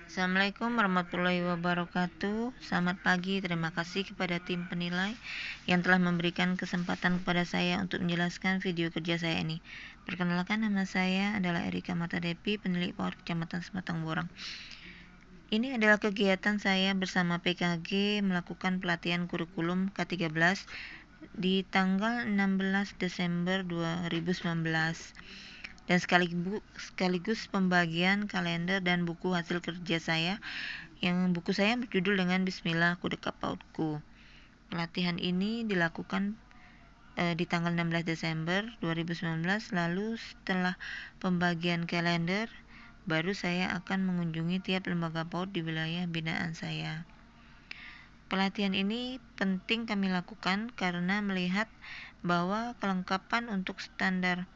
Assalamualaikum warahmatullahi wabarakatuh. Selamat pagi, terima kasih kepada tim penilai yang telah memberikan kesempatan kepada saya untuk menjelaskan video kerja saya ini. Perkenalkan, nama saya adalah Erika Martadepi, penilik PAUD Kecamatan Sematang Borang. Ini adalah kegiatan saya bersama PKG melakukan pelatihan kurikulum K13 di tanggal 16 Desember 2019. Dan sekaligus pembagian kalender dan buku hasil kerja saya, yang buku saya berjudul dengan Bismillah Ku Dekat Pautku. Pelatihan ini dilakukan di tanggal 16 Desember 2019. Lalu setelah pembagian kalender, baru saya akan mengunjungi tiap lembaga PAUD di wilayah binaan saya. Pelatihan ini penting kami lakukan karena melihat bahwa kelengkapan untuk standar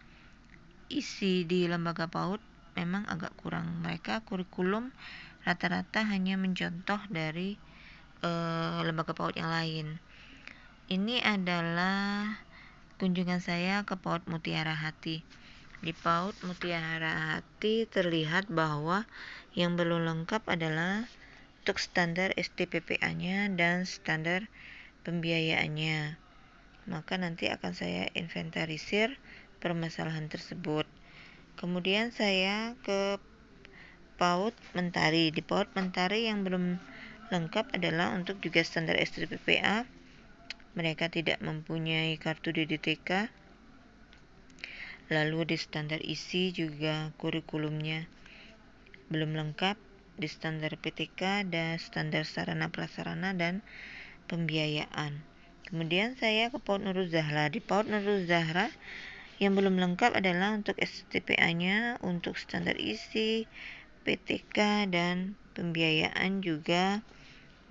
isi di lembaga PAUD memang agak kurang. Mereka kurikulum rata-rata hanya mencontoh dari lembaga PAUD yang lain. Ini adalah kunjungan saya ke PAUD Mutiara Hati. Di PAUD Mutiara Hati terlihat bahwa yang belum lengkap adalah untuk standar STPPA-nya dan standar pembiayaannya. Maka nanti akan saya inventarisir permasalahan tersebut. Kemudian saya ke PAUD Mentari. Di PAUD Mentari yang belum lengkap adalah untuk juga standar STPPA. Mereka tidak mempunyai kartu DDTK. Lalu di standar isi juga kurikulumnya belum lengkap. Di standar PTK dan standar sarana prasarana dan pembiayaan. Kemudian saya ke PAUD Nurul Zahra. Di PAUD Nurul Zahra yang belum lengkap adalah untuk STPA-nya, untuk standar isi, PTK, dan pembiayaan juga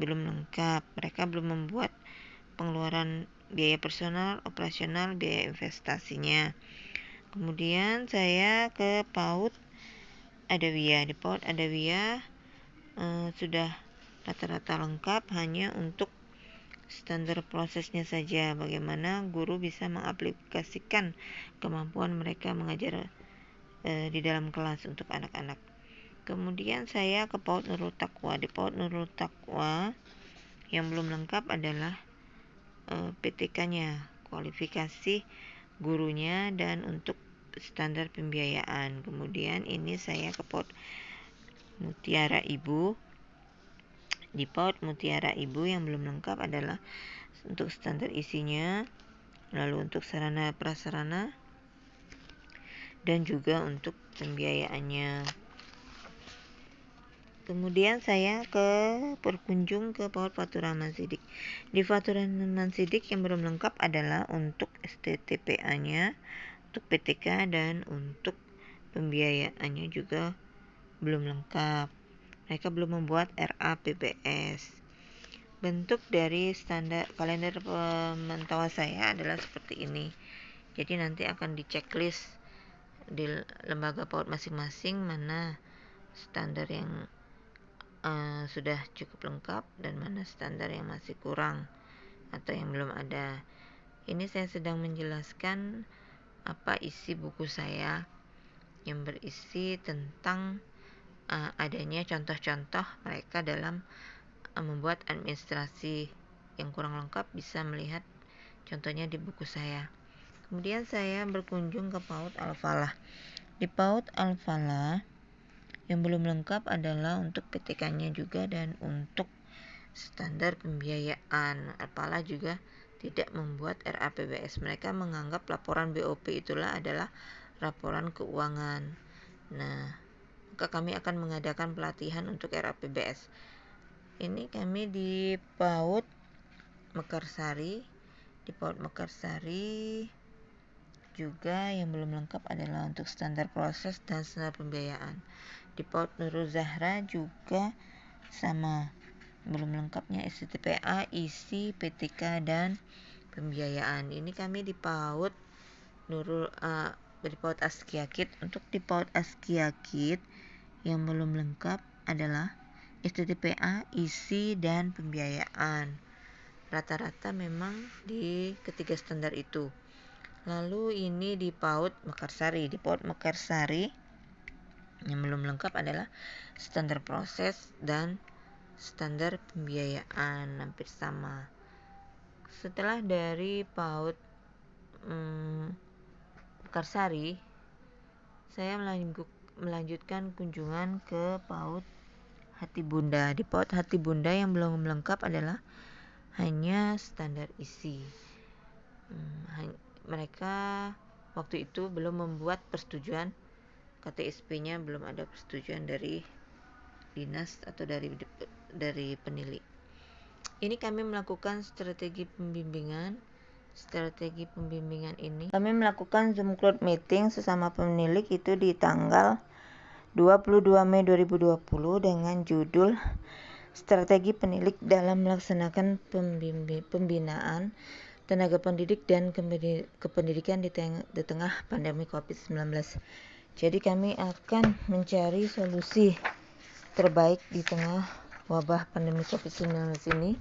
belum lengkap. Mereka belum membuat pengeluaran biaya personal, operasional, biaya investasinya. Kemudian saya ke PAUD Adawiyah. Di PAUD Adawiyah sudah rata-rata lengkap, hanya untuk standar prosesnya saja, bagaimana guru bisa mengaplikasikan kemampuan mereka mengajar di dalam kelas untuk anak-anak. Kemudian saya ke PAUD Nurul Taqwa. Di PAUD Nurul Taqwa yang belum lengkap adalah PTK-nya, kualifikasi gurunya, dan untuk standar pembiayaan. Kemudian ini saya ke PAUD Mutiara Ibu. Di PAUD Mutiara Ibu yang belum lengkap adalah untuk standar isinya, lalu untuk sarana prasarana, dan juga untuk pembiayaannya. Kemudian saya berkunjung ke PAUD Fatur Rahman Sidik. Di Fatur Rahman Sidik yang belum lengkap adalah untuk STTPA-nya, untuk PTK, dan untuk pembiayaannya juga belum lengkap. Mereka belum membuat RAPBS. Bentuk dari standar kalender pemantauan saya adalah seperti ini. Jadi nanti akan di checklist di lembaga PAUD masing-masing mana standar yang sudah cukup lengkap dan mana standar yang masih kurang atau yang belum ada. Ini saya sedang menjelaskan apa isi buku saya yang berisi tentang adanya contoh-contoh mereka dalam membuat administrasi yang kurang lengkap. Bisa melihat contohnya di buku saya. Kemudian saya berkunjung ke PAUD Al-Falah. Di PAUD Al-Falah yang belum lengkap adalah untuk PTK-nya juga dan untuk standar pembiayaan. Al-Falah juga tidak membuat RAPBS. Mereka menganggap laporan BOP itulah adalah laporan keuangan. Nah, maka kami akan mengadakan pelatihan untuk RAPBS. Ini kami di PAUD Mekarsari. Di PAUD Mekarsari juga yang belum lengkap adalah untuk standar proses dan standar pembiayaan. Di PAUD Nurul Zahra juga sama, belum lengkapnya STPA, isi, PTK, dan pembiayaan. Ini kami di PAUD di PAUD Askiakit. Untuk di PAUD Askiakit yang belum lengkap adalah STTPA, isi, dan pembiayaan. Rata-rata memang di ketiga standar itu. Lalu ini di PAUD Mekarsari. Di PAUD Mekarsari Yang belum lengkap adalah standar proses dan standar pembiayaan, hampir sama. Setelah dari PAUD Mekarsari, saya melanjutkan kunjungan ke PAUD Hati Bunda. Di PAUD Hati Bunda yang belum lengkap adalah hanya standar isi. Mereka waktu itu belum membuat persetujuan KTSP-nya, belum ada persetujuan dari dinas atau dari penilik. Ini kami melakukan strategi pembimbingan ini. Kami melakukan Zoom Cloud Meeting sesama penilik itu di tanggal 22 Mei 2020 dengan judul Strategi Penilik dalam Melaksanakan Pembinaan Tenaga Pendidik dan Kependidikan di tengah pandemi COVID-19. Jadi kami akan mencari solusi terbaik di tengah wabah pandemi COVID-19 ini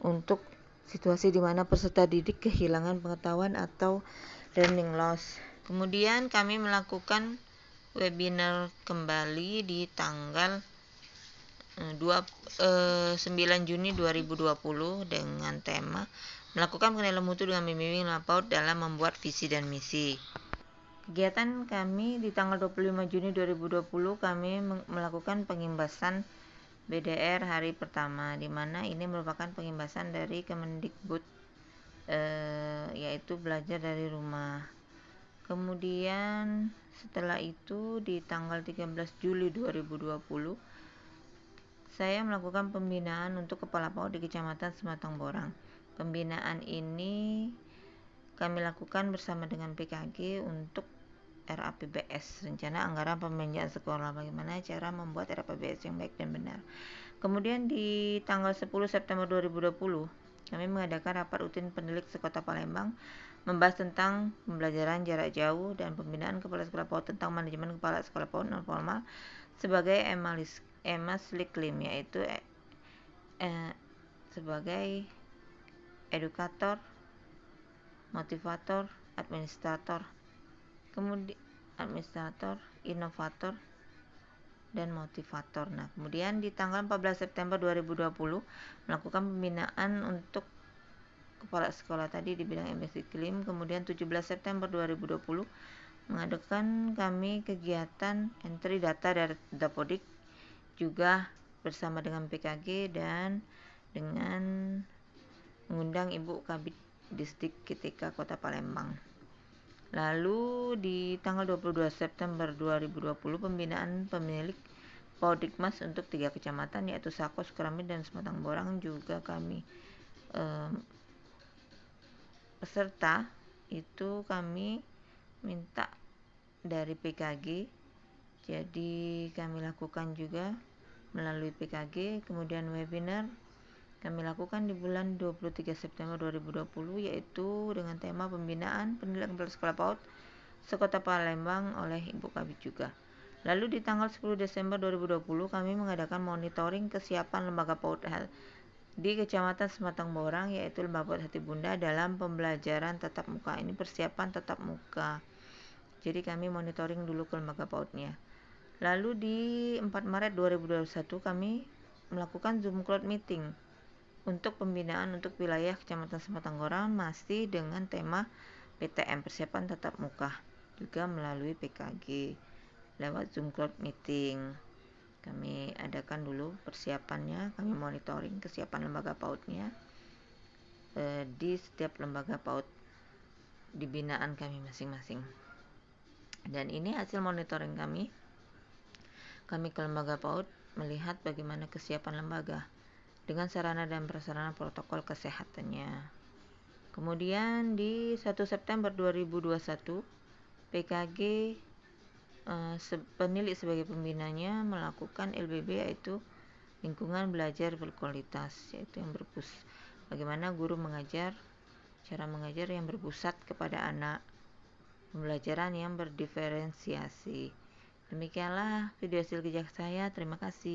untuk situasi di mana peserta didik kehilangan pengetahuan atau learning loss. Kemudian kami melakukan webinar kembali di tanggal 9 Juni 2020 dengan tema melakukan penilaian mutu dengan membimbing PAUD dalam membuat visi dan misi. Kegiatan kami di tanggal 25 Juni 2020 kami melakukan pengimbasan BDR hari pertama, di mana ini merupakan pengimbasan dari Kemendikbud, yaitu belajar dari rumah. Kemudian setelah itu di tanggal 13 Juli 2020 saya melakukan pembinaan untuk Kepala PAUD di Kecamatan Sematang Borang. Pembinaan ini kami lakukan bersama dengan PKG untuk RAPBS, Rencana Anggaran Pembelanjaan Sekolah, bagaimana cara membuat RAPBS yang baik dan benar. Kemudian di tanggal 10 September 2020, kami mengadakan rapat rutin penilik sekota Palembang membahas tentang pembelajaran jarak jauh dan pembinaan kepala sekolah PAUD tentang manajemen kepala sekolah PAUD non formal sebagai EMAS Liklim, yaitu sebagai edukator, motivator, administrator, inovator, dan motivator. Nah, kemudian di tanggal 14 September 2020 melakukan pembinaan untuk kepala sekolah tadi di bidang EMAS Liklim. Kemudian 17 September 2020 mengadakan kami kegiatan entry data dari Dapodik juga bersama dengan PKG dan dengan mengundang Ibu Kabid Distrik Ketika Kota Palembang. Lalu di tanggal 22 September 2020 pembinaan pemilik PAUDikmas untuk 3 kecamatan yaitu Sako, Sukarambi, dan Sematang Borang juga kami peserta itu kami minta dari PKG, jadi kami lakukan juga melalui PKG. Kemudian webinar kami lakukan di bulan 23 September 2020 yaitu dengan tema pembinaan pendidikan kepala sekolah PAUD sekota Palembang oleh Ibu Kabid juga. Lalu di tanggal 10 Desember 2020 kami mengadakan monitoring kesiapan lembaga PAUD di Kecamatan Sematang Borang yaitu Lembaga PAUD Hati Bunda dalam pembelajaran tatap muka. Ini persiapan tatap muka. Jadi kami monitoring dulu ke lembaga PAUD-nya. Lalu di 4 Maret 2021 kami melakukan Zoom Cloud Meeting untuk pembinaan untuk wilayah Kecamatan Sematang Borang masih dengan tema PTM, persiapan tatap muka, juga melalui PKG lewat Zoom Cloud Meeting. Kami adakan dulu persiapannya, kami monitoring kesiapan lembaga PAUD-nya di setiap lembaga PAUD di binaan kami masing-masing. Dan ini hasil monitoring kami ke lembaga PAUD melihat bagaimana kesiapan lembaga dengan sarana dan prasarana protokol kesehatannya. Kemudian di 1 September 2021 PKG penilik sebagai pembinanya melakukan LBB yaitu lingkungan belajar berkualitas, yaitu yang bagaimana guru mengajar, cara mengajar yang berpusat kepada anak, pembelajaran yang berdiferensiasi. Demikianlah video hasil kerja saya. Terima kasih.